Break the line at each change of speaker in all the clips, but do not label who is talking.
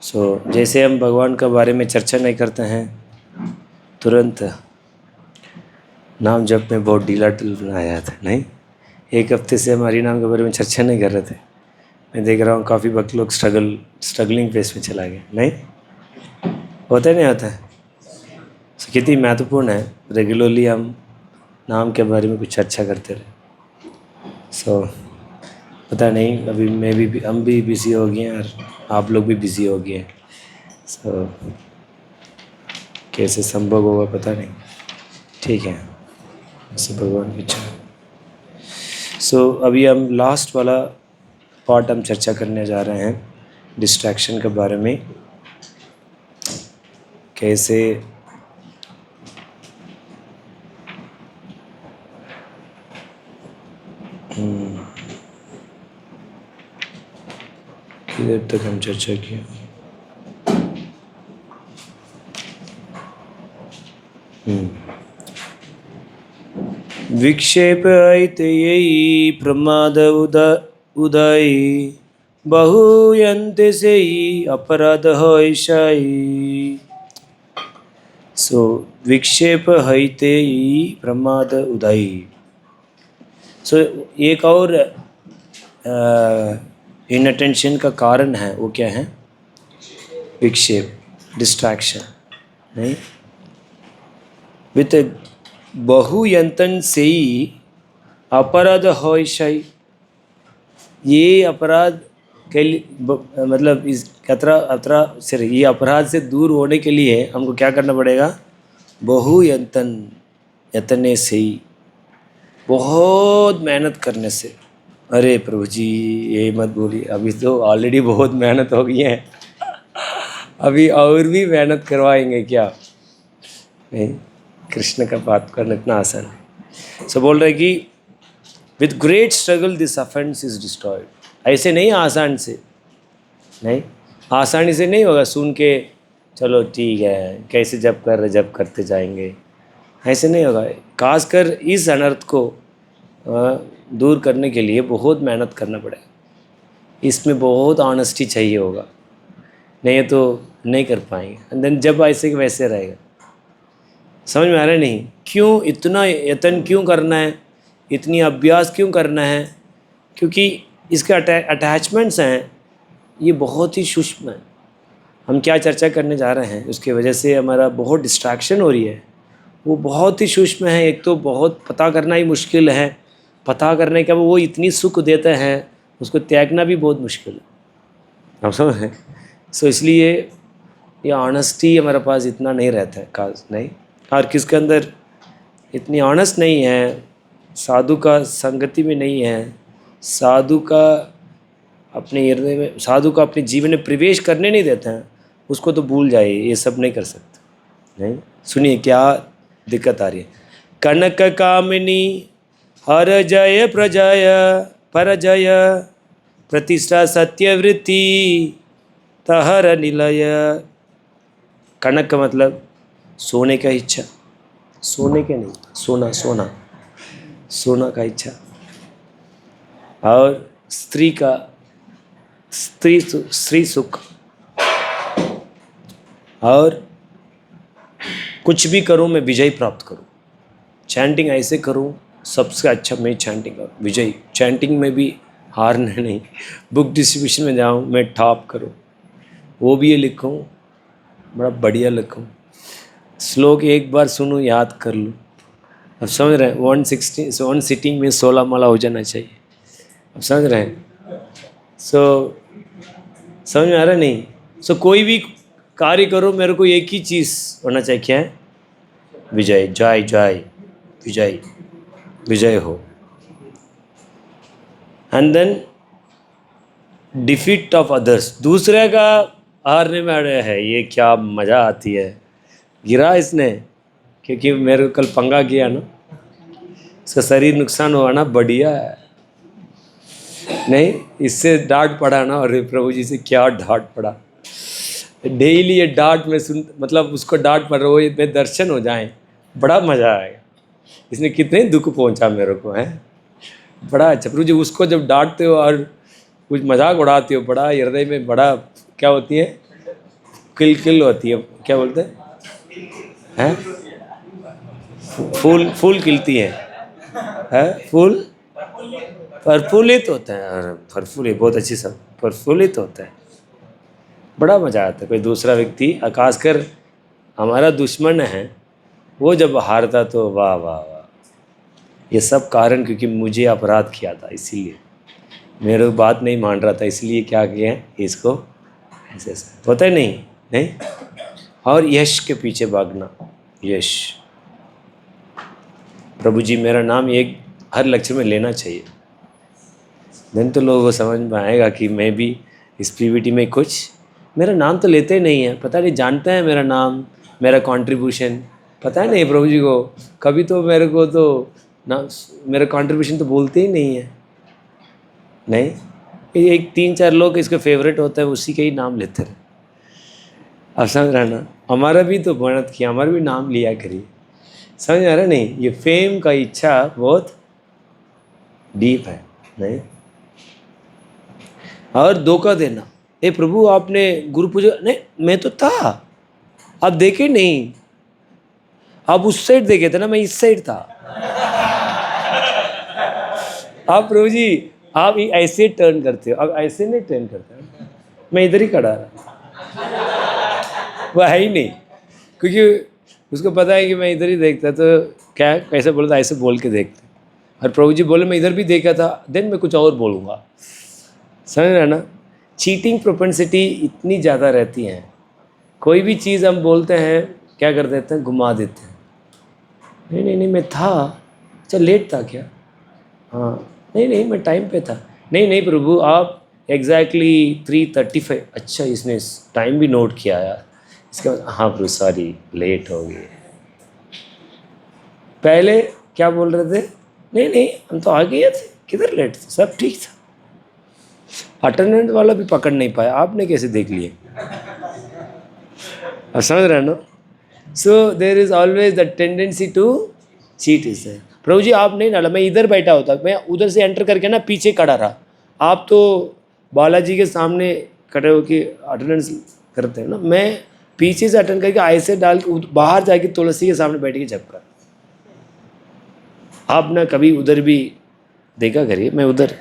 जैसे हम भगवान का बारे में चर्चा नहीं करते हैं, तुरंत नाम जप में बहुत ढीला बनाया जाता है। नहीं, एक हफ्ते से हम हरि नाम के बारे में चर्चा नहीं कर रहे थे। मैं देख रहा हूँ काफ़ी वक्त लोग स्ट्रगलिंग फेस में चला गया। नहीं होता नहीं होता है। कितनी महत्वपूर्ण है रेगुलरली हम नाम के बारे में कुछ चर्चा करते रहे। पता नहीं, अभी मैं भी हम भी बिज़ी हो गए हैं और आप लोग भी बिज़ी हो गए हैं। कैसे संभव होगा पता नहीं। ठीक है, ऐसे भगवान की इच्छा। अभी हम लास्ट वाला पार्ट हम चर्चा करने जा रहे हैं डिस्ट्रैक्शन के बारे में। कैसे किधर तक हम चर्चा किया? विक्षेप ऐतयी प्रमाद उदय बहुयन्ते से अपराध ऐशाई। विक्षेप हैतेयी प्रमाद उदय। एक और इनअटेंशन का कारण है, वो क्या है? विक्षेप, डिस्ट्रैक्शन। नहीं, वित बहुयंतन से ही अपराध होइशाई। ये अपराध के लिए मतलब इस अतरा से ये अपराध से दूर होने के लिए हमको क्या करना पड़ेगा? यतने से ही, बहुत मेहनत करने से। अरे प्रभु जी ये मत बोलिए, अभी तो ऑलरेडी बहुत मेहनत हो गई है, अभी और भी मेहनत करवाएंगे क्या? नहीं, कृष्ण का बात करना इतना आसान है। बोल रहे कि with great struggle this offence is destroyed. ऐसे नहीं आसान से, नहीं आसानी से नहीं होगा सुन के चलो ठीक है कैसे जब करते जाएंगे, ऐसे नहीं होगा। खासकर इस अनर्थ को दूर करने के लिए बहुत मेहनत करना पड़ेगा। इसमें बहुत ऑनेस्टी चाहिए होगा, नहीं तो नहीं कर पाएंगे। एंड देन जब ऐसे के वैसे रहेगा। समझ में आ रहा है? नहीं, क्यों इतना यत्न क्यों करना है, इतनी अभ्यास क्यों करना है? क्योंकि इसके अटैचमेंट्स हैं ये बहुत ही सूक्ष्म है। हम क्या चर्चा करने जा रहे हैं उसकी वजह से हमारा बहुत डिस्ट्रैक्शन हो रही है, वो बहुत ही सूक्ष्म है। एक तो बहुत पता करना ही मुश्किल है, पता करने का वो इतनी सुख देते हैं उसको त्यागना भी बहुत मुश्किल है। आप समझ हैं? इसलिए ये ऑनेस्टी हमारे पास इतना नहीं रहता है खास, नहीं। और किसके अंदर इतनी ऑनेस्ट नहीं है, साधु का संगति में नहीं है, साधु का अपने हृदय में, साधु का अपने जीवन में प्रवेश करने नहीं देते हैं, उसको तो भूल जाइए, ये सब नहीं कर सकते। नहीं, सुनिए क्या दिक्कत आ रही है। कनक कामिनी हर जय प्रजय परजय प्रतिष्ठा सत्यवृत्ति तहर निलय। कनक का मतलब सोने का इच्छा, सोने के नहीं, सोना का इच्छा। और स्त्री सुख। और कुछ भी करूं मैं विजय प्राप्त करूं, चैंटिंग ऐसे करूं सबसे अच्छा मैं चैंटिंग करूं, विजय। चैंटिंग में भी हारना नहीं, बुक डिस्ट्रीब्यूशन में जाऊं मैं टॉप करूं, वो भी ये लिखूं बड़ा बढ़िया लिखूं, श्लोक एक बार सुनूं याद कर लूं। अब समझ रहे हैं? 1 सिटिंग में 16 माला हो जाना चाहिए। अब समझ रहे हैं? समझ में आ रहा है? नहीं। कोई भी कार्य करो मेरे को एक ही चीज़ होना चाहिए, क्या है? विजय, जय जय, विजय विजय हो। And then defeat of others, दूसरे का हारने में अड़े है, ये क्या मज़ा आती है। गिरा इसने क्योंकि मेरे को कल पंगा किया ना, इसका शरीर नुकसान हुआ ना, बढ़िया है। नहीं, इससे डांट पड़ा ना, अरे प्रभु जी से क्या डांट पड़ा। डेली ये डांट में सुन, मतलब उसको डांट पड़ रहा हो, ये दर्शन हो जाए, बड़ा मज़ा आएगा। इसने कितने दुख पहुंचा मेरे को, है बड़ा अच्छा। प्रभु जी उसको जब डांटते हो और कुछ मजाक उड़ाते हो, बड़ा हृदय में बड़ा क्या होती है, किल होती है, क्या बोलते हैं? फूल खिलती है फूल प्रफुल्लित होता है। और प्रफुल्लित बहुत अच्छी सब, प्रफुल्लित होता है, बड़ा मजा आता है। कोई दूसरा व्यक्ति, खासकर हमारा दुश्मन है, वो जब हारता तो वाह वाह वाह। ये सब कारण क्योंकि मुझे अपराध किया था, इसीलिए मेरे बात नहीं मान रहा था, इसलिए क्या किया है इसको ऐसे ऐसे होता है। नहीं नहीं, और यश के पीछे भागना। यश, प्रभु जी मेरा नाम एक हर लेक्चर में लेना चाहिए, दिन तो लोगों को समझ में आएगा कि मैं भी इस पीवीटी में कुछ, मेरा नाम तो लेते ही नहीं है, पता नहीं जानते हैं मेरा नाम, मेरा कंट्रीब्यूशन पता है नहीं प्रभु जी को, कभी तो मेरे को तो ना मेरा कंट्रीब्यूशन तो बोलते ही नहीं है। नहीं, ये एक 3-4 लोग इसके फेवरेट होता है, उसी के ही नाम लेते रहे। अब समझ रहा ना, हमारा भी तो मेहनत किया, हमारा भी नाम लिया करिए, समझ आ रहा नहीं? ये फेम का इच्छा बहुत डीप है। नहीं, और धोखा देना, ए प्रभु आपने गुरु पूजा, नहीं मैं तो था, आप देखे नहीं, आप उस साइड देखे थे ना, मैं इस साइड था। आप प्रभु जी आप ऐसे टर्न करते हो, अब ऐसे नहीं टर्न करते, मैं इधर ही खड़ा रहा, वो है ही नहीं, क्योंकि उसको पता है कि मैं इधर ही देखता, तो क्या कैसे बोलता, ऐसे बोल के देखते। और प्रभु जी बोले मैं इधर भी देखा था, देन मैं कुछ और बोलूँगा। समझ रहे ना, चीटिंग प्रोपेंसिटी इतनी ज़्यादा रहती है, कोई भी चीज़ हम बोलते हैं क्या कर देते हैं, घुमा देते हैं। नहीं नहीं नहीं मैं था, अच्छा लेट था क्या, हाँ नहीं नहीं मैं टाइम पे था, नहीं नहीं प्रभु आप एग्जैक्टली 3:35, अच्छा इसने टाइम भी नोट किया यार, इसके बाद हाँ प्रभु सॉरी लेट हो गए। पहले क्या बोल रहे थे, नहीं नहीं हम तो आ गए थे, किधर लेट थे, सब ठीक था। अटेंडेंट वाला भी पकड़ नहीं पाया, आपने कैसे देख लिए? अब समझ रहे हो ना? So there is always the tendency to cheat is there. Prabhu ji आप नहीं डाला, मैं इधर बैठा होता, मैं उधर से एंटर करके ना पीछे खड़ा रहा, आप तो बालाजी के सामने खड़े होके अटेंडेंस करते हैं ना, मैं पीछे से अटेंड करके ऐसे डाल के बाहर जाके तुलसी के सामने बैठ के झपका। आप ना कभी उधर भी देखा करिए, मैं उधर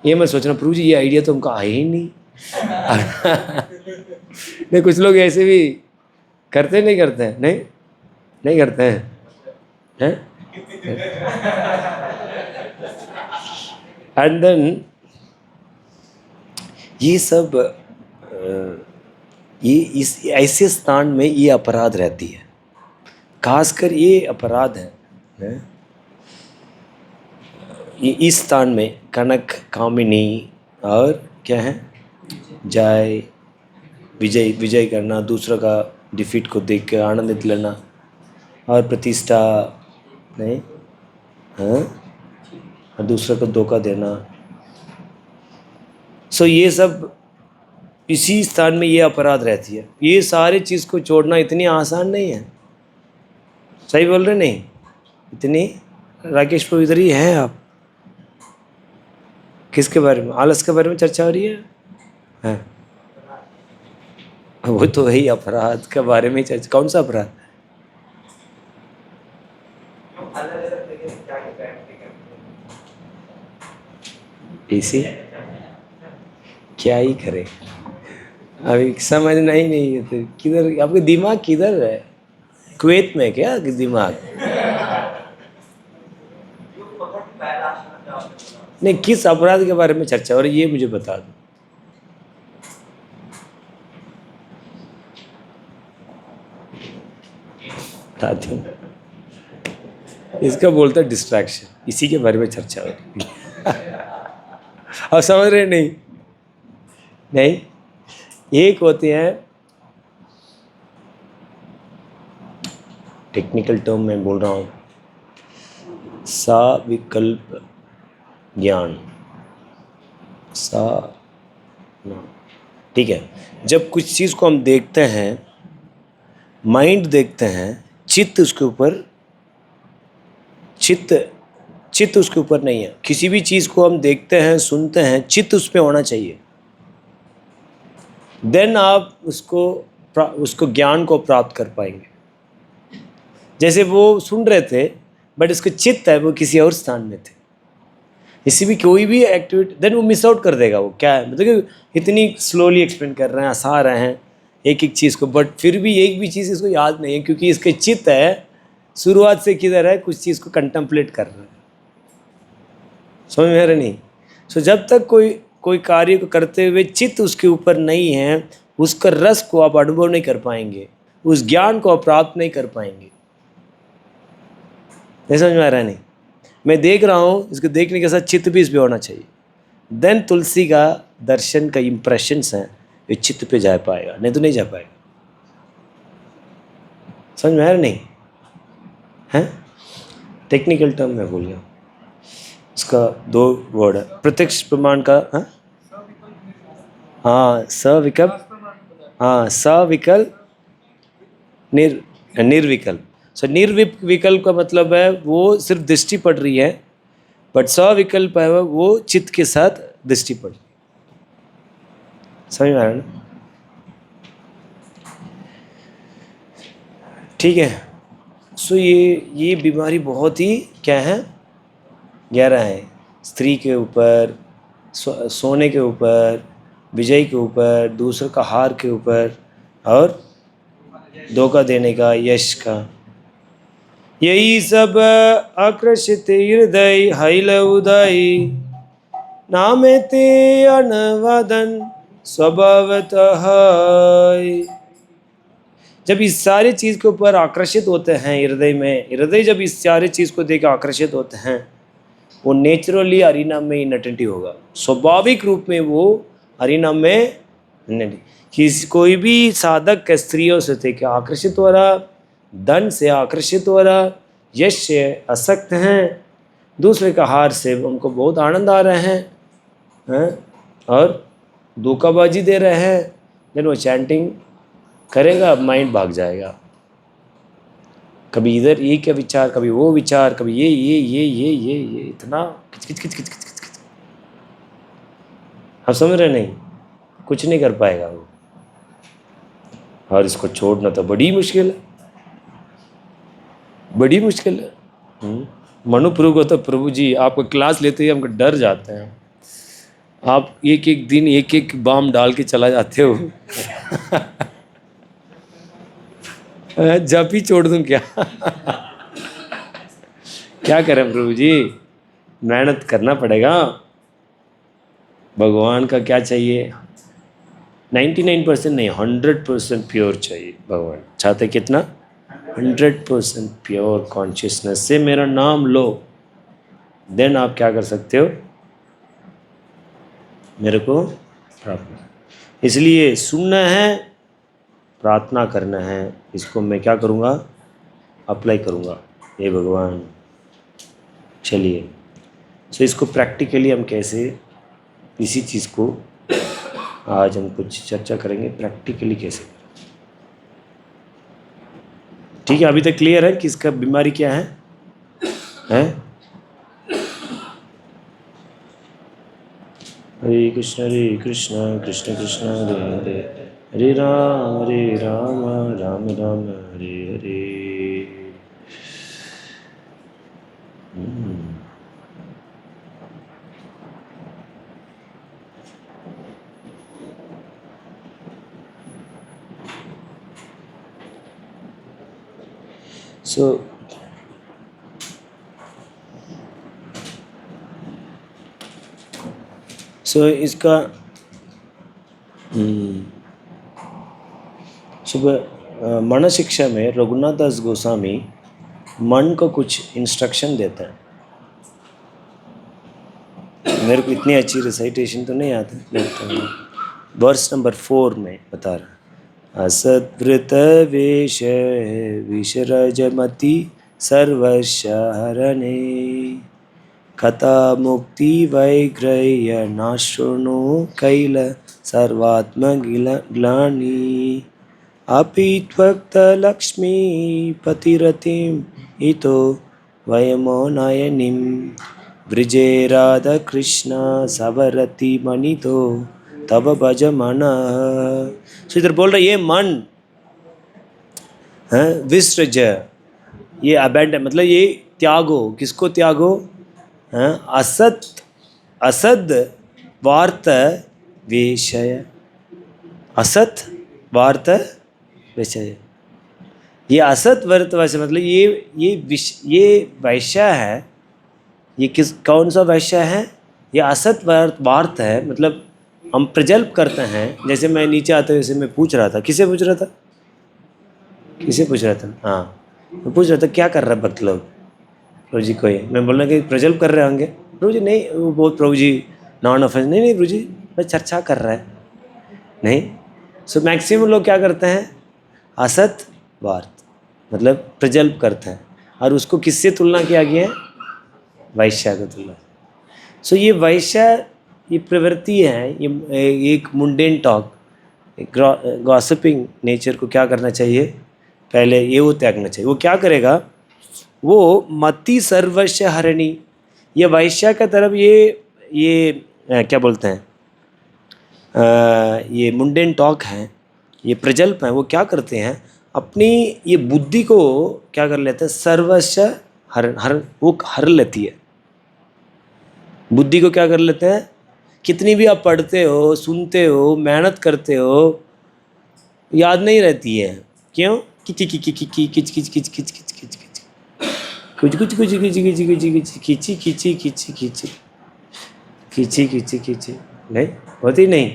ये मैं सोचना प्रभु जी ये आइडिया तो हमको आया ही नहीं। नहीं कुछ लोग ऐसे भी करते नहीं करते हैं, नहीं नहीं करते हैं एंड देन ये सब ये इस ऐसे स्थान में ये अपराध रहती है, खासकर ये अपराध है ये इस स्थान में कनक, कामिनी और क्या है जय, विजय करना, दूसरों का डिफीट को देख कर आनंदित लेना, और प्रतिष्ठा नहीं, हाँ, और दूसरों को धोखा देना। सो ये सब इसी स्थान में ये अपराध रहती है। ये सारी चीज़ को छोड़ना इतनी आसान नहीं है, सही बोल रहे नहीं? इतनी राकेश प्रभु इधर ही हैं आप, किसके बारे में, आलस के बारे में चर्चा हो रही है? हाँ वो तो वही अपराध के बारे में चर्चा, कौन सा अपराध? इसी क्या ही करे, अभी समझना ही नहीं है तो किधर आपका दिमाग किधर है, कुवैत में क्या दिमाग? नहीं किस अपराध के बारे में चर्चा हो रही है ये मुझे बता दो। बताती हूँ, इसका बोलता है डिस्ट्रैक्शन, इसी के बारे में चर्चा हो रही है। अब समझ रहे नहीं? नहीं, एक होते हैं टेक्निकल टर्म में बोल रहा हूँ, साविकल्प ज्ञान, ठीक है। जब कुछ चीज़ को हम देखते हैं, माइंड देखते हैं, चित्त उसके ऊपर, चित्त उसके ऊपर नहीं है। किसी भी चीज़ को हम देखते हैं, सुनते हैं, चित्त उस पर होना चाहिए। देन आप उसको ज्ञान को प्राप्त कर पाएंगे। जैसे वो सुन रहे थे बट उसका चित्त है वो किसी और स्थान में थे, किसी भी कोई भी एक्टिविटी, देन वो मिस आउट कर देगा। वो क्या है, मतलब कि इतनी स्लोली एक्सप्लेन कर रहे हैं, हंसा रहे हैं एक एक चीज़ को, बट फिर भी एक भी चीज़ इसको याद नहीं है, क्योंकि इसके चित्त है शुरुआत से किधर है, कुछ चीज़ को कंटेम्पलेट कर रहा है। समझ में आ रहा नहीं? सो जब तक कोई कार्य को करते हुए चित्त उसके ऊपर नहीं है, उसका रस को आप अनुभव नहीं कर पाएंगे, उस ज्ञान को आप प्राप्त नहीं कर पाएंगे। नहीं समझ में आ रहा है? नहीं, मैं देख रहा हूँ, इसको देखने के साथ चित्त भी इस पे होना चाहिए। देन तुलसी का दर्शन का इम्प्रेशंस हैं, ये चित्त पे जा पाएगा, नहीं तो नहीं जा पाएगा। समझ में आ रहा नहीं है? टेक्निकल टर्म मैं भूल गया, इसका 2 वर्ड है प्रत्यक्ष प्रमाण का। हाँ सविकल्प, हाँ सविकल्प निर्विकल्प। सो निर्विकल्प का मतलब है वो सिर्फ दृष्टि पड़ रही है, बट सविकल्प है वो चित्त के साथ दृष्टि पड़ रही है। समझ में आ रहा है? ठीक है। सो ये बीमारी बहुत ही क्या है, गहरा है। स्त्री के ऊपर, सोने के ऊपर, विजय के ऊपर, दूसरों का हार के ऊपर, और धोखा देने का, यश का, यही सब आकर्षित हृदय हैल उदय, नामे ते अनवदन स्वभावतः। जब इस सारी चीज़ के ऊपर आकर्षित होते हैं हृदय में, हृदय जब इस सारी चीज़ को देख आकर्षित होते हैं, वो नेचुरली हरिनाम में इनअटेंटिव होगा, स्वाभाविक रूप में वो हरिनाम में नहीं। कोई भी साधक स्त्रियों से थे क्या आकर्षित हो रहा, धन से आकर्षित हो रहा, यश से आसक्त हैं, दूसरे का हार से उनको बहुत आनंद आ रहे हैं, और धोखाबाजी दे रहे हैं, देन वो चैंटिंग करेगा, माइंड भाग जाएगा, कभी इधर ये क्या विचार, कभी वो विचार, कभी ये इतना किच किच किच किच किच किच किच। आप समझ रहे? नहीं, कुछ नहीं कर पाएगा वो, और इसको छोड़ना तो बड़ी मुश्किल है, बड़ी मुश्किल है। मनु प्रभु को तो प्रभु जी आपको क्लास लेते ही हमको डर जाते हैं, आप एक एक दिन एक एक बाम डाल के चला जाते हो। जब ही छोड़ दूं क्या? क्या करें प्रभु जी, मेहनत करना पड़ेगा। भगवान का क्या चाहिए, 99% नहीं 100% प्योर चाहिए। भगवान चाहते कितना, 100% प्योर कॉन्शियसनेस से मेरा नाम लो, देन आप क्या कर सकते हो, मेरे को प्राप्त। इसलिए सुनना है, प्रार्थना करना है, इसको मैं क्या करूँगा, अप्लाई करूँगा। हे भगवान, चलिए सो इसको प्रैक्टिकली हम कैसे, इसी चीज़ को आज हम कुछ चर्चा करेंगे, प्रैक्टिकली कैसे। ठीक है, अभी तक क्लियर है कि इसका बीमारी क्या है? हरे कृष्ण कृष्ण कृष्ण हरे हरे, हरे राम राम राम हरे हरे। सो इसका सुबह मन शिक्षा में रघुनाथ दास गोस्वामी मन को कुछ इंस्ट्रक्शन देते हैं। मेरे को इतनी अच्छी रिसाइटेशन तो नहीं आती, वर्स नंबर 4 में बता रहा, असद्वृत वेश विशरजमति सर्वशहरणे, कथा मुक्ति वैग्रह्य नाशृणु कैल सर्वात्मग्लानि, अपि त्वक्तलक्ष्मी पतिरतिम् इतो वयमो नयनिं, ब्रिजे राधाकृष्ण सवरति मणितो तब भज मन। सो इधर बोल रहा है ये मन है विसृज, ये अबैंडन मतलब ये त्यागो, किसको त्यागो? हैं असत असद वार्त विषय, असत वार्त विषय। ये असत वार्त वैसे मतलब ये वैश्य है। ये किस कौन सा वैश्य है? ये असत वार्त है, मतलब हम प्रजल्प करते हैं। जैसे मैं नीचे आते हुए मैं पूछ रहा था, किसे पूछ रहा था? किसे पूछ रहा था? हाँ, मैं पूछ रहा था क्या कर रहा है भक्त लोग प्रभु जी को। ये मैं बोलना कि प्रजल्प कर रहे होंगे। प्रभु जी नहीं, वो बहुत प्रभु जी नॉन ऑफेंस, नहीं नहीं प्रभु जी मैं चर्चा कर रहा है नहीं। सो मैक्सिमम लोग क्या करते हैं? असत वार्त मतलब प्रजल्प करते हैं, और उसको किससे तुलना किया गया है? वैश्य का तुलना। सो ये वैश्य, ये प्रवृत्ति है, ये एक मुंडेन टॉक, गॉसिपिंग नेचर को क्या करना चाहिए? पहले ये वो त्यागना चाहिए। वो क्या करेगा? वो मति सर्वस्व हरणी, ये वैश्य का तरफ ये क्या बोलते हैं, ये मुंडेन टॉक है, ये प्रजल्प है। वो क्या करते हैं? अपनी ये बुद्धि को क्या कर लेते हैं? सर्वस्व वो हर लेती है। बुद्धि को क्या कर लेते हैं? कितनी भी आप पढ़ते हो, सुनते हो, मेहनत करते हो, याद नहीं रहती है। क्यों? किच किच किच किच किच किच किच किच किच किच किच कुछ कुछ कुछ कुछ कुछ कुछ खींची खींची खींची खींची खींची खींची खींची नहीं होती नहीं।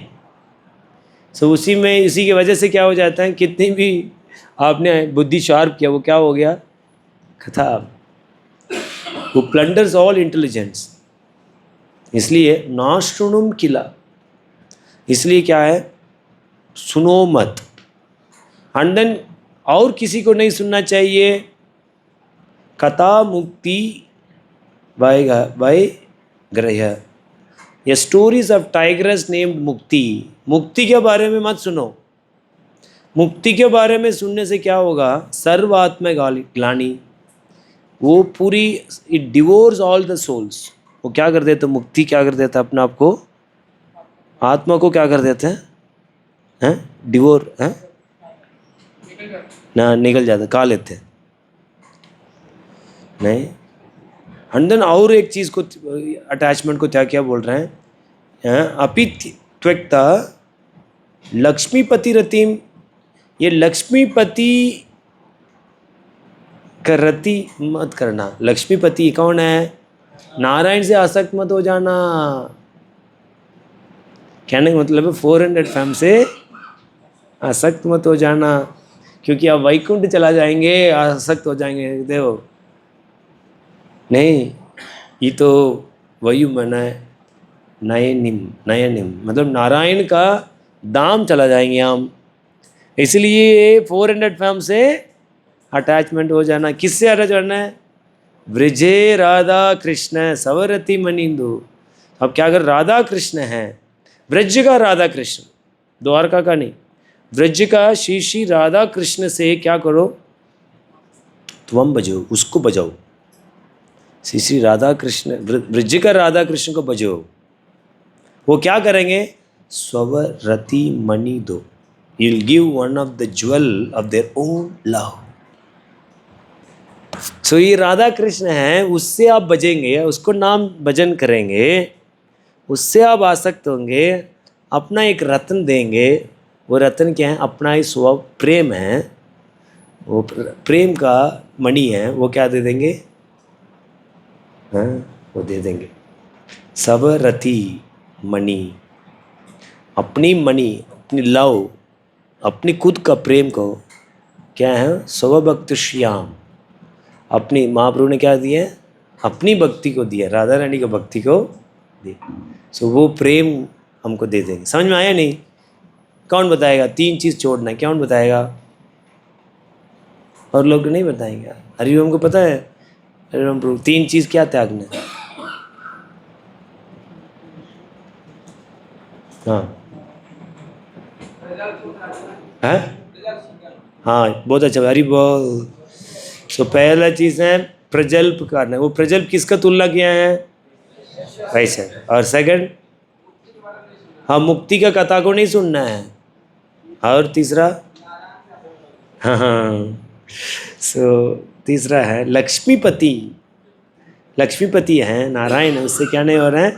सो उसी में, इसी की वजह से क्या हो जाता है? कितनी भी आपने बुद्धि शार्प किया, वो क्या हो गया? खत्म। वो प्लंडर्स ऑल इंटेलिजेंस। इसलिए नाश्रुणुम किला, इसलिए क्या है? सुनो मत। एंड देन और किसी को नहीं सुनना चाहिए। कथा मुक्ति बाय ग्रह, ये स्टोरीज ऑफ टाइग्रेस नेम्ड मुक्ति। मुक्ति के बारे में मत सुनो। मुक्ति के बारे में सुनने से क्या होगा? सर्वात्म ग्लानि, वो पूरी, it devours all the souls. वो क्या कर देते? मुक्ति क्या कर देता? अपने आप को, आत्मा को क्या कर देते हैं? डिवोर है ना, निकल जाता, खा लेते नहीं। एंड देन और एक चीज़ को, अटैचमेंट को क्या क्या बोल रहे हैं? अपि त्वक्ता लक्ष्मीपति रतिम, ये लक्ष्मीपति का रति मत करना। लक्ष्मीपति कौन है? नारायण से आसक्त मत हो जाना। कहने का मतलब है 400 फैम से आसक्त मत हो जाना, क्योंकि आप वैकुंठ चला जाएंगे, आसक्त हो जाएंगे। देखो नहीं, ये तो वयु मना है नयनिम, नयनिम मतलब नारायण का दाम चला जाएंगे हम। इसलिए 400 फैम से अटैचमेंट हो जाना। किससे अटैच करना है? ब्रजे राधा कृष्ण सवरति मनिंदु। अब क्या अगर राधा कृष्ण है, ब्रज का राधा कृष्ण, द्वारका का नहीं, ब्रज का श्री श्री राधा कृष्ण से क्या करो? तुम बजो, उसको बजाओ। श्री श्री राधा कृष्ण, ब्रज का राधा कृष्ण को बजो। वो क्या करेंगे? स्वरति मणि दो, you'll give one of the jewel of their own love। सो ये राधा कृष्ण है, उससे आप बजेंगे, उसको नाम भजन करेंगे, उससे आप आसक्त होंगे, अपना एक रत्न देंगे। वो रत्न क्या है? अपना ही स्व प्रेम है, वो प्रेम का मणि है। वो क्या दे देंगे? हाँ, वो दे देंगे सब रति मणि, अपनी मणि, अपनी लव, अपनी खुद का प्रेम को क्या है? स्वभक्त श्याम, अपनी महाप्रभु ने क्या दिया? अपनी भक्ति को दिया, राधा रानी की भक्ति को दिया। सो वो प्रेम हमको दे देंगे। समझ में आया नहीं? कौन बताएगा 3 चीज़ छोड़ना है? कौन बताएगा? और लोग नहीं बताएंगे। हरिओम को पता है? हरिओम प्रभु 3 चीज़ क्या त्यागना है? हाँ है, हाँ बहुत अच्छा, हरि बोल। सो पहला चीज़ है प्रजल्प करना। वो प्रजल्प किसका तुलना किया है? वैसे। और सेकंड हाँ, मुक्ति का कथा को नहीं सुनना है। और तीसरा, हाँ, सो तीसरा है लक्ष्मीपति। लक्ष्मीपति हैं, नारायण है, उससे क्या नहीं हो रहा है,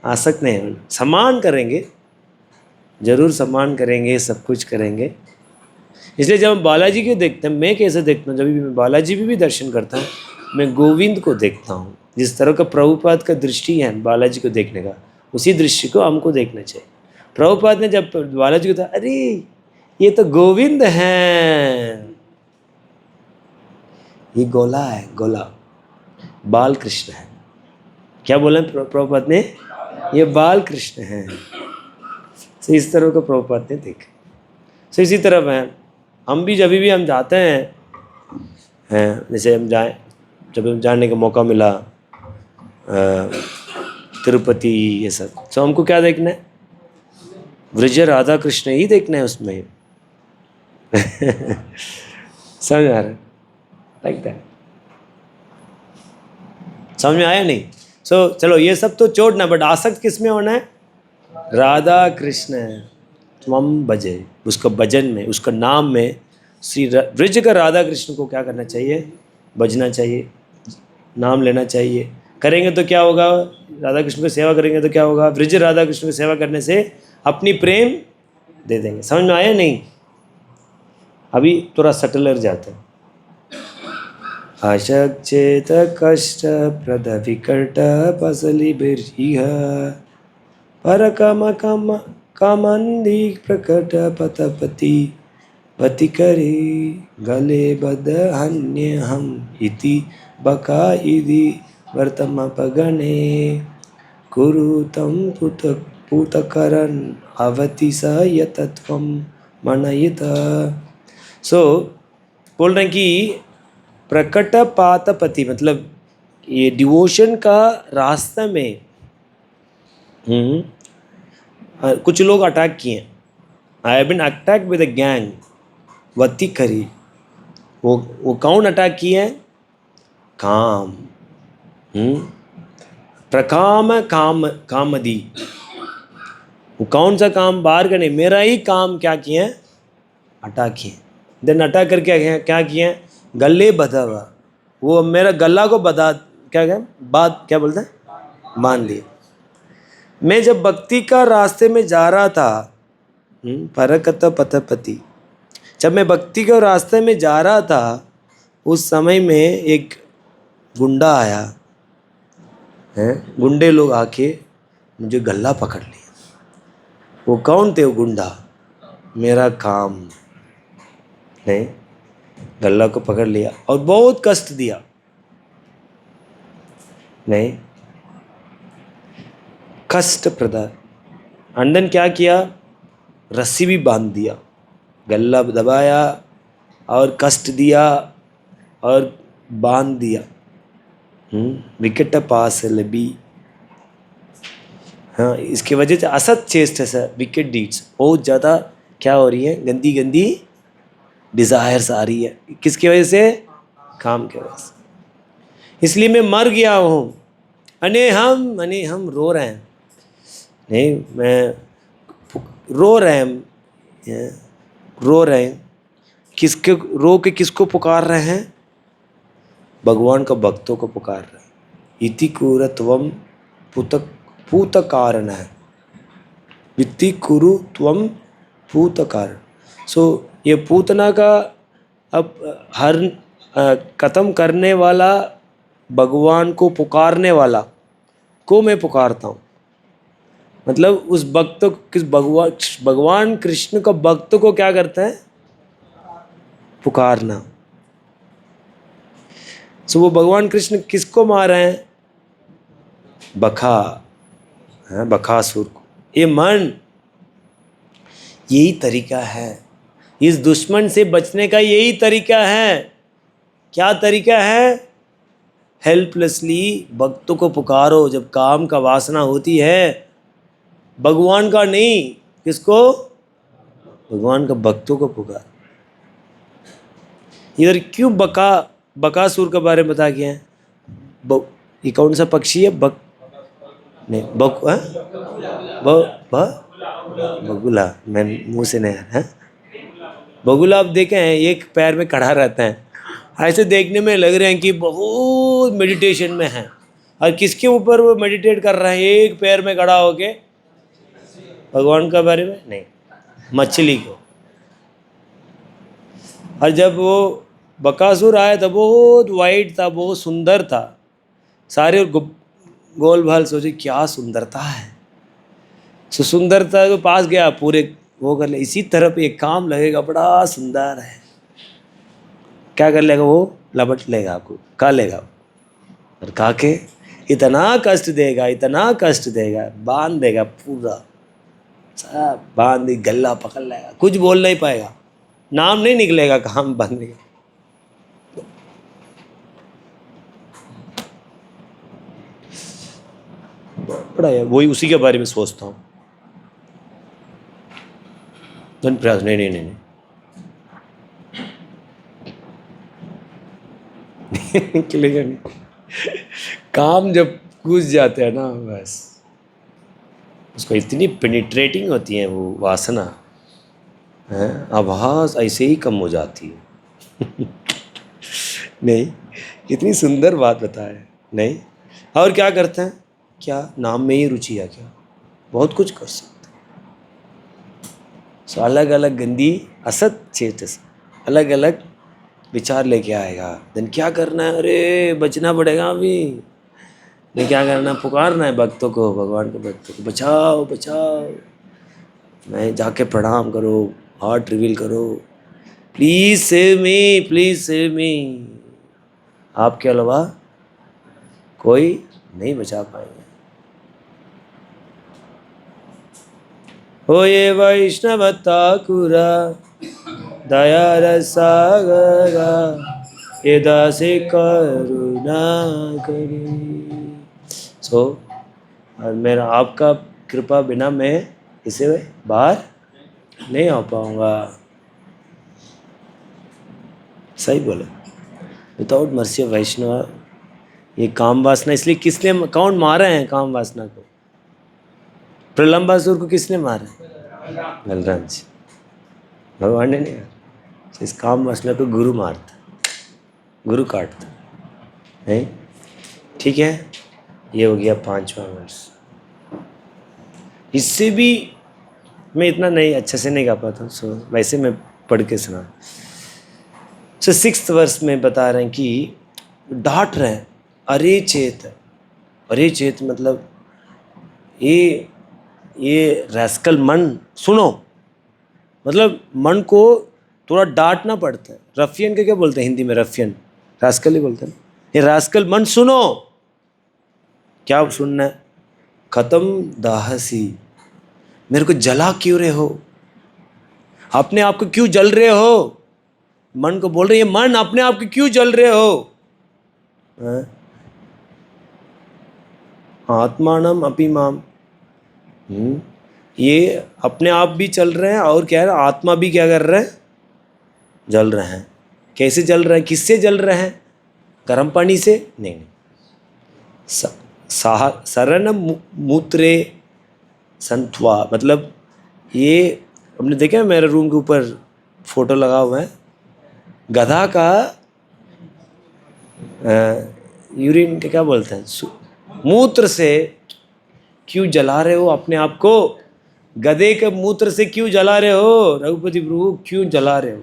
आसक्त नहीं होना। सम्मान करेंगे, जरूर सम्मान करेंगे, सब कुछ करेंगे। इसलिए जब हम बालाजी को देखते हैं, मैं कैसे देखता हूँ, जब भी मैं बालाजी भी दर्शन करता हूँ, मैं गोविंद को देखता हूँ। जिस तरह का प्रभुपाद का दृष्टि है बालाजी को देखने का, उसी दृष्टि को हमको देखना चाहिए। प्रभुपाद ने जब बालाजी को था, अरे ये तो गोविंद हैं, ये गोला है, गोला बाल कृष्ण है। क्या बोला प्रभुपाद ने, ये बाल कृष्ण हैं। तो इस तरह का प्रभुपाद ने देखे। तो इसी तरह है, हम भी जब भी हम जाते हैं, जैसे हम जाए, जब हम जाने का मौका मिला तिरुपति, ये सब, तो हमको क्या देखना है, ब्रज राधा कृष्ण ही देखना है उसमें। समझ आ रहा है, लाइक दैट, समझ में आया नहीं? सो चलो ये सब तो छोड़ना, बट आसक्त किस में होना है, राधा कृष्ण त्वम भजे, उसका भजन में, उसका नाम में, श्री ब्रज का राधा कृष्ण को क्या करना चाहिए, भजना चाहिए, नाम लेना चाहिए। करेंगे तो क्या होगा, राधा कृष्ण की सेवा करेंगे तो क्या होगा, ब्रज राधा कृष्ण की सेवा करने से अपनी प्रेम दे देंगे। समझ में आया नहीं? अभी थोड़ा सटलर जाते हैं। अशक चेत कष्ट प्रद विकट पसली बिरह पर कम कम कामंदी प्रकट पतपति पति करी गले बद हन्य हम इति बका इति वर्तम पगणे कुरुतम पुत पूतकरन अवति स यतत्वम मनयित। सो बोल रहे हैं कि प्रकट पातपति, मतलब ये डिवोशन का रास्ता में कुछ लोग अटैक किए। I have been attacked with a gang, वती करी। वो कौन अटैक किए हैं, काम, प्रकाम काम कामदी। वो कौन सा काम, बाहर का नहीं, मेरा ही काम क्या किए हैं, अटैक किए। देन अटैक करके क्या किए हैं, गले बधा हुआ, वो मेरा गला को बधा, क्या बात क्या बोलते हैं, मान लिया। मैं जब भक्ति का रास्ते में जा रहा था, परकत पतपति, जब मैं भक्ति के रास्ते में जा रहा था, उस समय में एक गुंडा आया है, गुंडे लोग आके मुझे गला पकड़ लिया। वो कौन थे वो गुंडा, मेरा काम नहीं, गला को पकड़ लिया और बहुत कष्ट दिया। नहीं, कष्ट प्रदा, अंडन क्या किया, रस्सी भी बांध दिया, गला दबाया और कष्ट दिया और बांध दिया। विकट पास लबी। हाँ, इसकी वजह से असत चेष्ट है, विकेट डीड्स बहुत ज़्यादा क्या हो रही है, गंदी गंदी डिज़ायर्स आ रही है। किसकी वजह से, काम की वजह से। इसलिए मैं मर गया हूँ, अने हम रो रहे हैं, नहीं मैं रो रहे हैं, रो रहे हैं, किसके रो के किसको पुकार रहे हैं, भगवान का भक्तों को पुकार रहे हैं। इति कुरुत्वम पूत कारण है, इति कुरुत्वम पूत कारण। सो ये पूतना का अब हर खत्म करने वाला, भगवान को पुकारने वाला को मैं पुकारता हूँ। मतलब उस भक्त, किस भगवान कृष्ण का भक्त को क्या करते हैं, पुकारना। सो वो भगवान कृष्ण किसको मार रहे हैं, बखा, बकासुर को। ये मन, यही तरीका है, इस दुश्मन से बचने का यही तरीका है। क्या तरीका है, हेल्पलेसली भक्तों को पुकारो। जब काम का वासना होती है, भगवान का नहीं, किसको, भगवान का भक्तों को पुकार। इधर क्यों बकासुर के बारे में बता गया है, ये कौन सा पक्षी है, नहीं बगुला, मैं मुंह से नहीं है। बगुला आप देखे हैं, एक पैर में खड़ा रहता है, ऐसे देखने में लग रहे हैं कि बहुत मेडिटेशन में है। और किसके ऊपर वो मेडिटेट कर रहा है? एक पैर में खड़ा होके, भगवान का बारे में नहीं, मछली को। और जब वो बकासुर आया था, बहुत वाइट था, बहुत सुंदर था, सारे गोल भाल सोचे क्या सुंदरता है। सो सुंदरता तो पास गया, पूरे वो कर ले, इसी तरफ एक काम लगेगा, बड़ा सुंदर है, क्या कर लेगा वो? लपट लेगा आपको, खा लेगा और खा के इतना कष्ट देगा, इतना कष्ट देगा, बांध देगा पूरा, सब बांध दी, गला पकड़ लेगा, कुछ बोल नहीं पाएगा, नाम नहीं निकलेगा काम बांधने का। बड़ा यार, वही उसी के बारे में सोचता हूँ। धन प्रयास नहीं नहीं नहीं, नहीं। निकलेगा नहीं। काम जब घुस जाते हैं ना, बस उसको इतनी पेनिट्रेटिंग होती है वो वासना है, आवाज़ ऐसे ही कम हो जाती है। नहीं, इतनी सुंदर बात बताए। नहीं, और क्या करते हैं? क्या नाम में ही रुचि है क्या? बहुत कुछ कर सकते हैं। सो अलग अलग गंदी असत चेतस, अलग अलग विचार लेके आएगा। देन क्या करना है? अरे बचना पड़ेगा अभी। नहीं, क्या करना? पुकारना है भक्तों को, भगवान के भक्तों को, बचाओ बचाओ। मैं जाके प्रणाम करो, हार्ट रिवील करो, please save me, please save me. आपके अलावा कोई नहीं बचा पाएंगे। हो ये वैष्णव ठाकुरा दया रसागरा, ये दासे करुणा करी। सो और मेरा आपका कृपा बिना मैं इसे बाहर नहीं आ पाऊंगा। सही बोले, विदाउट मर्सी वैष्णव। ये काम वासना, इसलिए किसने, कौन मारा है काम वासना को? प्रलंबासुर को किसने मारा? बलराम जी, भगवान ने नहीं मारा। इस काम वासना को गुरु मारता, गुरु काटता है। ठीक है, ये हो गया 5वां वर्ष। इससे भी मैं इतना नहीं अच्छे से नहीं गा पाता, सो वैसे मैं पढ़ के सुना। सो 6th वर्ष में बता रहे हैं कि डांट रहे हैं, अरे चेत। अरे चेत मतलब ये रैस्कल मन, सुनो। मतलब मन को थोड़ा डांटना पड़ता है। रफियन के क्या बोलते हैं हिंदी में? रफियन, रैस्कल ही बोलते हैं। ये रैस्कल मन, सुनो। क्या सुनना है? खत्म दाहसी, मेरे को जला क्यों रहे हो? अपने आप को क्यों जल रहे हो? मन को बोल रहे, ये मन अपने आप को क्यों जल रहे हो? आत्मानम अपिमाम, ये अपने आप भी चल रहे हैं और क्या है, आत्मा भी क्या कर रहे हैं? जल रहे हैं। कैसे जल रहे हैं? किससे जल रहे हैं? गर्म पानी से? नहीं नहीं, शरण मूत्रे संत्वा, मतलब ये हमने देखा, मेरे रूम के ऊपर फोटो लगा हुआ है, गधा का यूरिन के क्या बोलते हैं, मूत्र से क्यों जला रहे हो अपने आप को? गधे के मूत्र से क्यों जला रहे हो? रघुपति प्रभु क्यों जला रहे हो?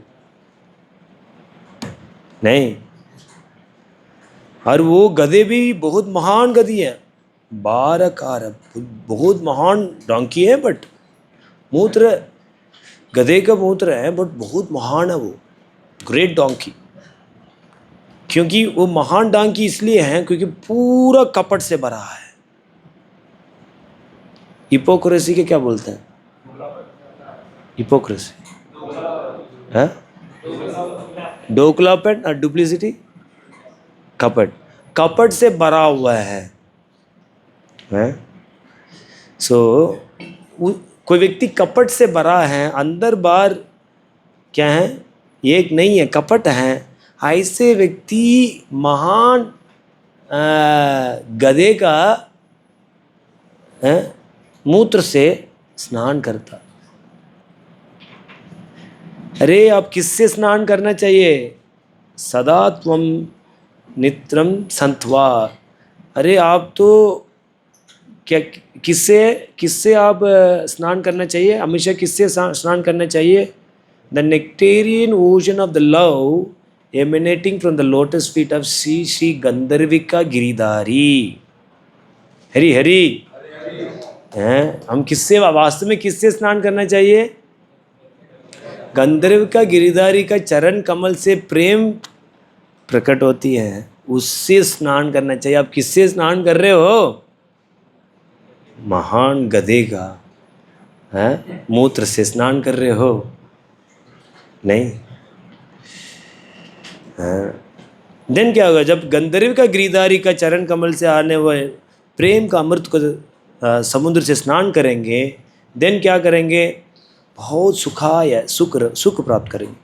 नहीं, और वो गधे भी बहुत महान गधी है, 12 कार, बहुत महान डोंकी है, बट मूत्र, गधे का मूत्र है बट बहुत महान है वो, ग्रेट डोंकी। क्योंकि वो महान डोंकी इसलिए है क्योंकि पूरा कपट से भरा है। हिपोक्रेसी के क्या बोलते हैं? हिपोक्रेसी है, डोकलापन और डुप्लिसिटी, कपट, कपट से भरा हुआ है। सो कोई व्यक्ति कपट से भरा है, अंदर बाहर क्या है, एक नहीं है, कपट है। ऐसे व्यक्ति महान गधे का मूत्र से स्नान करता। अरे आप किससे स्नान करना चाहिए? सदा त्वम नित्रम संध्वा। अरे आप तो क्या, किससे किससे आप स्नान करना चाहिए? हमेशा किससे स्नान करना चाहिए? The nectarean ocean of the love emanating from the lotus feet of Shri Shri Gandharvika Giridhari. Hari Hari हैं। हम किससे, वास्तव में किससे स्नान करना चाहिए? गंधर्व का गिरिधारी का चरण कमल से प्रेम प्रकट होती है, उससे स्नान करना चाहिए। आप किससे स्नान कर रहे हो? महान गधे का है मूत्र से स्नान कर रहे हो? नहीं। देन क्या होगा? जब गंधर्व का गिरिधारी का चरण कमल से आने हुए प्रेम का अमृत को समुद्र से स्नान करेंगे, देन क्या करेंगे? बहुत सुख प्राप्त करेंगे,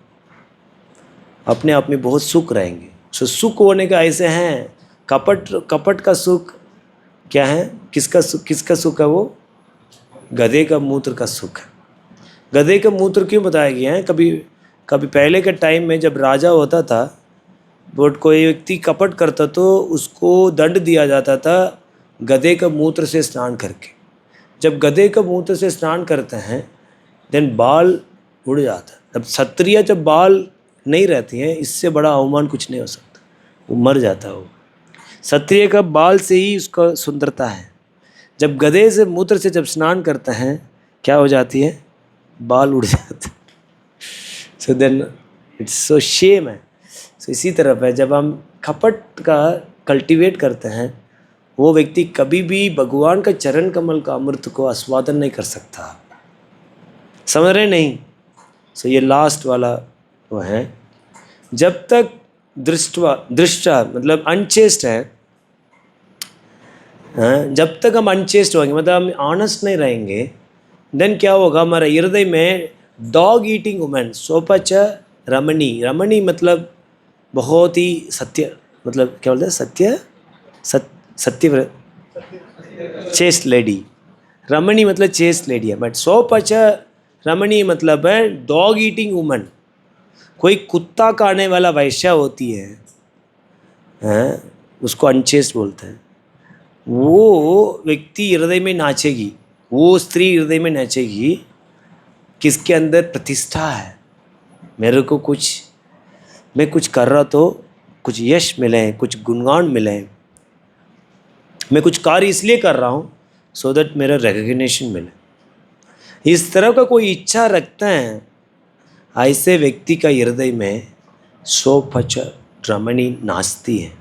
अपने आप में बहुत सुख रहेंगे। सो सुख होने का ऐसे हैं। कपट का सुख क्या है? किसका सुख है वो? गधे का मूत्र का सुख है। गधे का मूत्र क्यों बताया गया है? कभी पहले के टाइम में जब राजा होता था, बट कोई व्यक्ति कपट करता तो उसको दंड दिया जाता था गधे का मूत्र से स्नान करके। जब गधे का मूत्र से स्नान करते हैं, देन बाल उड़ जाता है। जब क्षत्रिय जब बाल नहीं रहती हैं, इससे बड़ा अवमान कुछ नहीं हो सकता। वो मर जाता है। वो क्षत्रिय का बाल से ही उसका सुंदरता है। जब गधे से मूत्र से जब स्नान करते हैं, क्या हो जाती है? बाल उड़ जाते। So then it's so shame है। सो इसी तरफ है, जब हम कपट का कल्टीवेट करते हैं, वो व्यक्ति कभी भी भगवान का चरण कमल का अमृत को आस्वादन नहीं कर सकता। समझ रहे नहीं? सो ये लास्ट वाला वो है, जब तक दृष्टा मतलब अनचेस्ट है, जब तक हम अनचेस्ट होंगे, मतलब हम ऑनेस्ट नहीं रहेंगे, देन क्या होगा? हमारा हृदय में डॉग ईटिंग वुमेन सोपच रमणी। रमणी मतलब बहुत ही सत्य, मतलब क्या बोलते हैं? सत्य चेस्ट लेडी। रमणी मतलब चेस्ट लेडी है, बट सोपच रमणी मतलब है डॉग ईटिंग वुमन। कोई कुत्ता खाने वाला वैश्या होती है, उसको अनचेस्ट बोलते हैं। वो व्यक्ति हृदय में नाचेगी, वो स्त्री हृदय में नाचेगी किसके अंदर प्रतिष्ठा है। मैं कुछ कर रहा तो कुछ यश मिले, कुछ गुणगान मिले। मैं कुछ कार्य इसलिए कर रहा हूँ सो दैट मेरा रिकग्निशन मिले। इस तरह का कोई इच्छा रखते हैं, ऐसे व्यक्ति का हृदय में सोपच रमणी नाचती है।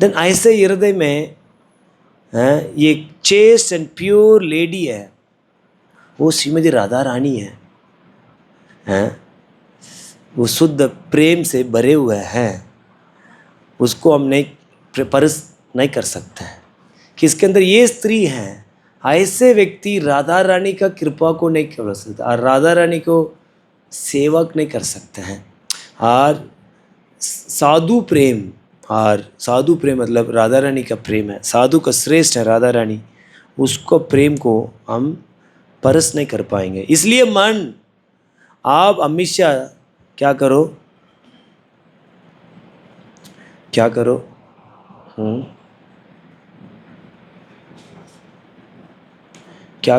देन ऐसे हृदय में ये चेस्ट एंड प्योर लेडी है, वो श्रीमती राधा रानी है। वो शुद्ध प्रेम से भरे हुए हैं, उसको हम नहीं परस नहीं कर सकते हैं कि इसके अंदर ये स्त्री है। ऐसे व्यक्ति राधा रानी का कृपा को नहीं कर सकते और राधा रानी को सेवक नहीं कर सकते हैं। और साधु प्रेम मतलब राधा रानी का प्रेम है, साधु का श्रेष्ठ है राधा रानी, उसको प्रेम को हम परस नहीं कर पाएंगे। इसलिए मन आप हमेशा क्या करो? क्या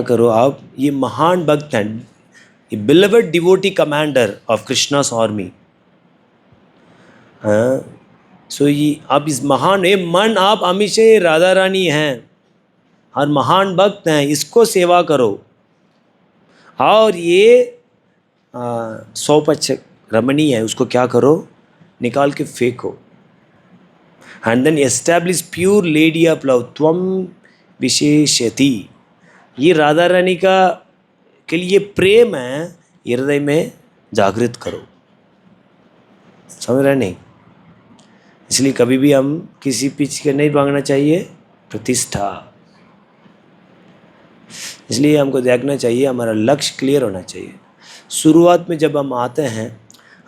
करो आप? ये महान भक्त हैं, ये beloved devotee commander of Krishna's army. So ये आप इस महान ये मन आप हमेशा राधा रानी हैं और महान भक्त हैं, इसको सेवा करो। और ये सोपच रमणी है, उसको क्या करो? निकाल के फेंको। And then establish pure lady of love त्वम विशेषति। ये राधा रानी का के लिए प्रेम है, हृदय में जागृत करो। समझ रहे नहीं? इसलिए कभी भी हम किसी पीछे के नहीं भागना चाहिए, प्रतिष्ठा। इसलिए हमको देखना चाहिए, हमारा लक्ष्य क्लियर होना चाहिए। शुरुआत में जब हम आते हैं,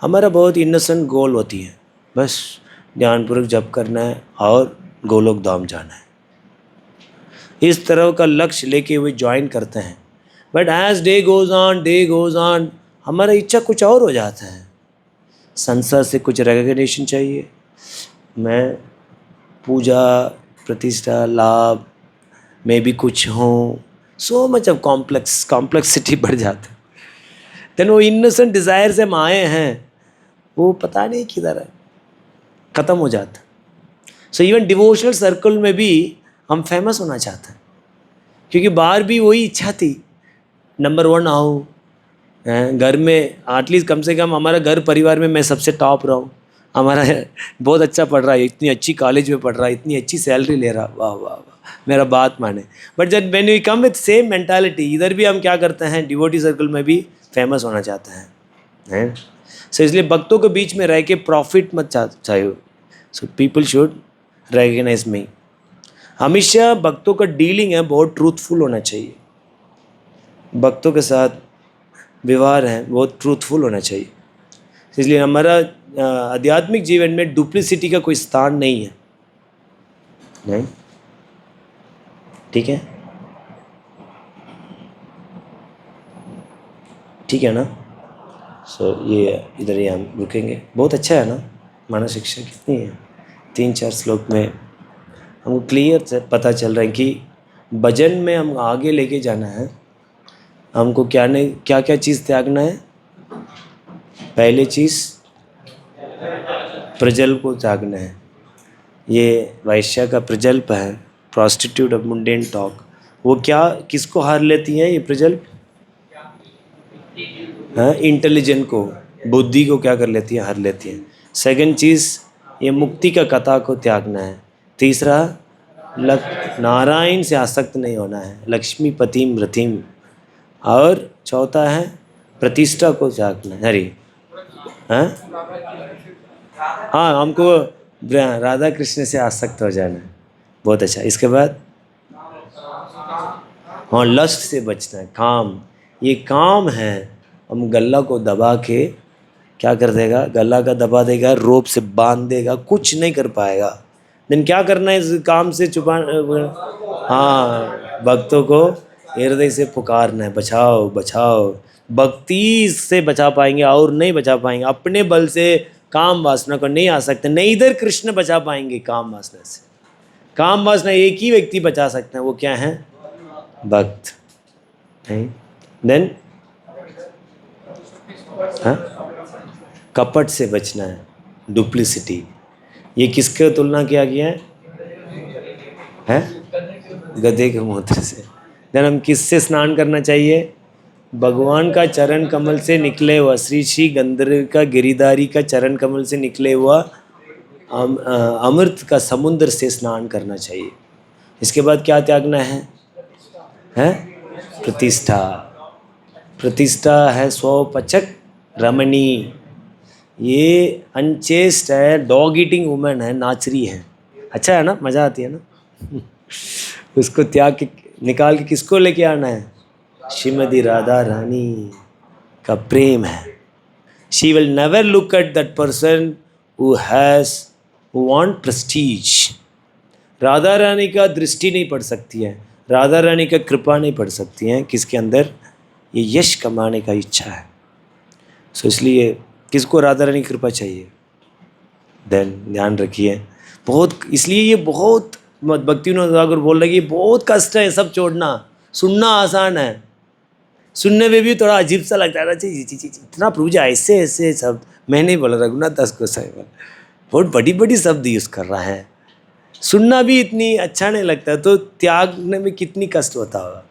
हमारा बहुत इनोसेंट गोल होती है, बस ध्यानपूर्वक जप करना है और गोलोक धाम जाना है। इस तरह का लक्ष्य लेके वे ज्वाइन करते हैं। But as day goes on हमारा इच्छा कुछ और हो जाता है। संसार से कुछ रिकग्निशन चाहिए, मैं पूजा, प्रतिष्ठा, लाभ में भी कुछ हूँ, सो मच ऑफ कॉम्प्लेक्सिटी बढ़ जाता है। देन वो इनोसेंट डिज़ायर से हम आए हैं, वो पता नहीं किधर है, ख़त्म हो जाता। सो इवन डिवोशनल सर्कल में भी हम फेमस होना चाहते हैं, क्योंकि बाहर भी वही इच्छा थी, नंबर 1 आऊँ, घर में एटलीस्ट कम से कम हमारा घर परिवार में मैं सबसे टॉप रहा हूँ, हमारा बहुत अच्छा पढ़ रहा है, इतनी अच्छी कॉलेज में पढ़ रहा है, इतनी अच्छी सैलरी ले रहा, वाह वाह वाह, मेरा बात माने। बट जब when we come with same mentality, इधर भी हम क्या करते हैं, डिवोटी सर्कल में भी फेमस होना चाहते हैं। सो इसलिए भक्तों के बीच में रह के प्रॉफिट मत चाहिए। So people should recognise me. हमेशा भक्तों का डीलिंग है बहुत ट्रूथफुल होना चाहिए, भक्तों के साथ व्यवहार है बहुत ट्रूथफुल होना चाहिए। इसलिए हमारा आध्यात्मिक जीवन में डुप्लिसिटी का कोई स्थान नहीं है, नहीं, ठीक है, ठीक है ना। सो ये इधर ही हम रुकेंगे। बहुत अच्छा है ना, मानव शिक्षा कितनी है, 3-4 श्लोक में हमको क्लियर से पता चल रहा है कि भजन में हम आगे लेके जाना है, हमको क्या नहीं, क्या क्या चीज़ त्यागना है। पहले चीज़ प्रजल्प को त्यागना है, ये वैश्य का प्रजल्प है, प्रॉस्टिट्यूट ऑफ मुंडेन टॉक। वो क्या किसको हार लेती हैं ये प्रजल्प, हाँ, इंटेलिजेंट को, बुद्धि को क्या कर लेती है, हार लेती है। सेकंड चीज़ ये मुक्ति का कथा को त्यागना है। तीसरा नारायण से आसक्त नहीं होना है, लक्ष्मी पतिम रतिम। और चौथा है प्रतिष्ठा को त्यागना है। हरी हाँ हाँ, हमको राधा कृष्ण से आसक्त हो जाना है, बहुत अच्छा। इसके बाद हाँ, लस्ट से बचना है, काम, ये काम है, हम गला को दबा के क्या कर देगा, गला का दबा देगा, रोप से बांध देगा, कुछ नहीं कर पाएगा। दिन क्या करना है इस काम से छुपा, हाँ, भक्तों को हृदय से पुकारना है, बचाओ बचाओ। भक्ति से बचा पाएंगे और नहीं बचा पाएंगे, अपने बल से काम वासना को नहीं आ सकते, नहीं इधर कृष्ण बचा पाएंगे काम वासना से। काम वासना एक ही व्यक्ति बचा सकते हैं, वो क्या है, भक्त। देन हाँ, कपट से बचना है, डुप्लिसिटी। ये किसके तुलना किया गया है? गधे के मूत्र से। देन हम किससे स्नान करना चाहिए, भगवान का चरण कमल से निकले हुआ, श्री श्री गंधर्व का गिरिधारी का चरण कमल से निकले हुआ अमृत का समुद्र से स्नान करना चाहिए। इसके बाद क्या त्यागना है? प्रतिष्ठा। प्रतिष्ठा है स्वपचक रमणी, ये अनचेस्ट है, डॉग ईटिंग वुमेन है, नाचरी है। अच्छा है ना, मज़ा आती है ना। उसको त्याग के निकाल के किसको लेके आना है, श्रीमती राधा रानी का प्रेम है। She will never look at that person who want prestige. Radha Rani का दृष्टि नहीं पड़ सकती है, राधा रानी का कृपा नहीं पड़ सकती है किसके अंदर, ये यश कमाने का इच्छा है। सो इसलिए किसको राधा रानी की कृपा चाहिए, देन ध्यान रखिए बहुत। इसलिए ये बहुत भक्ति अगर बोल रहे कि बहुत कष्ट है सब छोड़ना, सुनना आसान है, सुनने में भी थोड़ा अजीब सा लगता है, इतना प्रभु जी ऐसे ऐसे शब्द, मैं नहीं बोल रहा, रघुनाथ दास गोसाई बहुत बड़ी बड़ी शब्द यूज़ कर रहा है, सुनना भी इतनी अच्छा नहीं लगता, तो त्यागने में कितनी कष्ट होता होगा।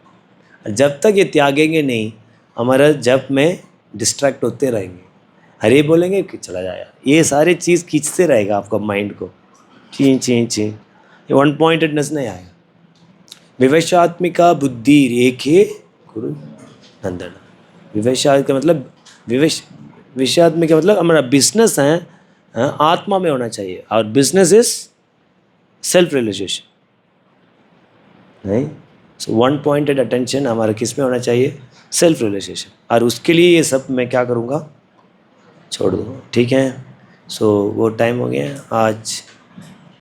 जब तक ये त्यागेंगे नहीं, हमारा जप में डिस्ट्रैक्ट होते रहेंगे, हरे बोलेंगे कि चला जाएगा, ये सारे चीज़ खींचते रहेगा आपका माइंड को, ची ची ची, ये वन पॉइंटेडनेस नहीं आएगा। विवशात्मिका बुद्धि रेखे गुरु नंदन। विवशात्मिक का मतलब विषयात्मिक का मतलब हमारा बिजनेस है, आत्मा में होना चाहिए, और बिजनेस इज सेल्फ रियलाइजेशन, नहीं। सो वन पॉइंटेड अटेंशन हमारा किस में होना चाहिए, सेल्फ रियलाइजेशन। और उसके लिए ये सब मैं क्या करूँगा, छोड़ दूँगा, ठीक है। सो वो टाइम हो गया आज।